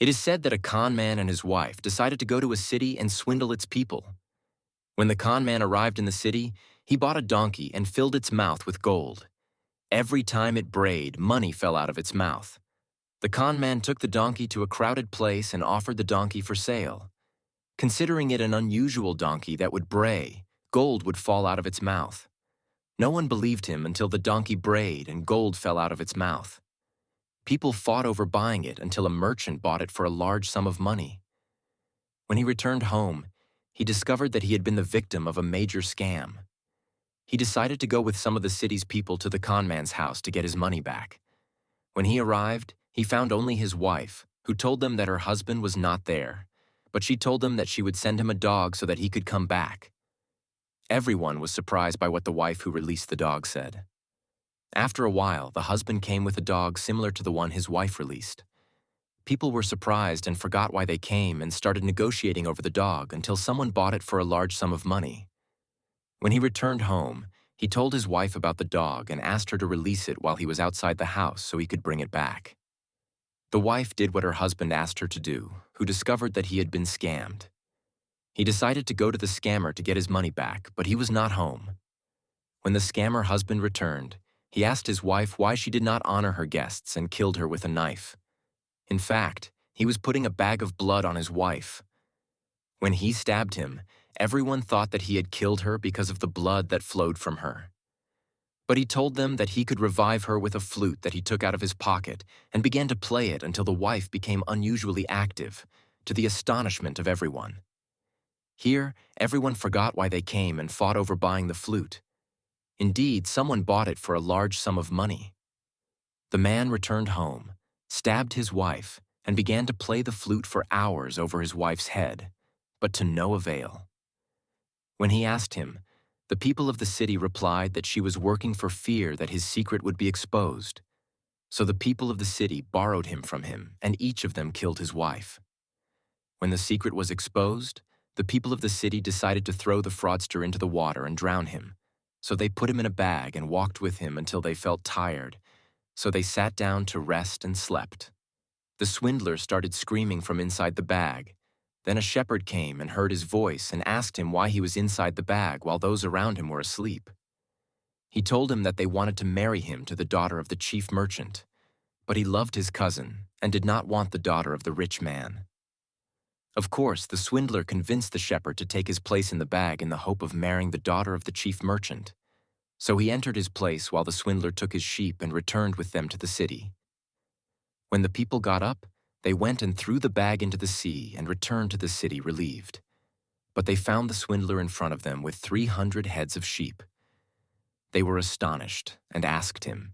It is said that a con man and his wife decided to go to a city and swindle its people. When the con man arrived in the city, he bought a donkey and filled its mouth with gold. Every time it brayed, money fell out of its mouth. The con man took the donkey to a crowded place and offered the donkey for sale. Considering it an unusual donkey that would bray, gold would fall out of its mouth. No one believed him until the donkey brayed and gold fell out of its mouth. People fought over buying it until a merchant bought it for a large sum of money. When he returned home, he discovered that he had been the victim of a major scam. He decided to go with some of the city's people to the con man's house to get his money back. When he arrived, he found only his wife, who told them that her husband was not there, but she told them that she would send him a dog so that he could come back. Everyone was surprised by what the wife who released the dog said. After a while, the husband came with a dog similar to the one his wife released. People were surprised and forgot why they came and started negotiating over the dog until someone bought it for a large sum of money. When he returned home, he told his wife about the dog and asked her to release it while he was outside the house so he could bring it back. The wife did what her husband asked her to do, who discovered that he had been scammed. He decided to go to the scammer to get his money back, but he was not home. When the scammer husband returned, he asked his wife why she did not honor her guests and killed her with a knife. In fact, he was putting a bag of blood on his wife. When he stabbed him, everyone thought that he had killed her because of the blood that flowed from her. But he told them that he could revive her with a flute that he took out of his pocket and began to play it until the wife became unusually active, to the astonishment of everyone. Here, everyone forgot why they came and fought over buying the flute. Indeed, someone bought it for a large sum of money. The man returned home, stabbed his wife, and began to play the flute for hours over his wife's head, but to no avail. When he asked him, the people of the city replied that she was working for fear that his secret would be exposed. So the people of the city borrowed him from him, and each of them killed his wife. When the secret was exposed, the people of the city decided to throw the fraudster into the water and drown him. So they put him in a bag and walked with him until they felt tired. So they sat down to rest and slept. The swindler started screaming from inside the bag. Then a shepherd came and heard his voice and asked him why he was inside the bag while those around him were asleep. He told him that they wanted to marry him to the daughter of the chief merchant, but he loved his cousin and did not want the daughter of the rich man. Of course, the swindler convinced the shepherd to take his place in the bag in the hope of marrying the daughter of the chief merchant. So he entered his place while the swindler took his sheep and returned with them to the city. When the people got up, they went and threw the bag into the sea and returned to the city relieved. But they found the swindler in front of them with 300 heads of sheep. They were astonished and asked him.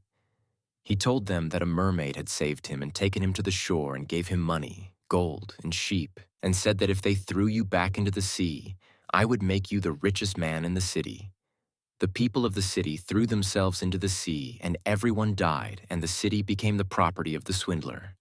He told them that a mermaid had saved him and taken him to the shore and gave him money, gold, and sheep, and said that if they threw you back into the sea, I would make you the richest man in the city. The people of the city threw themselves into the sea, and everyone died, and the city became the property of the swindler.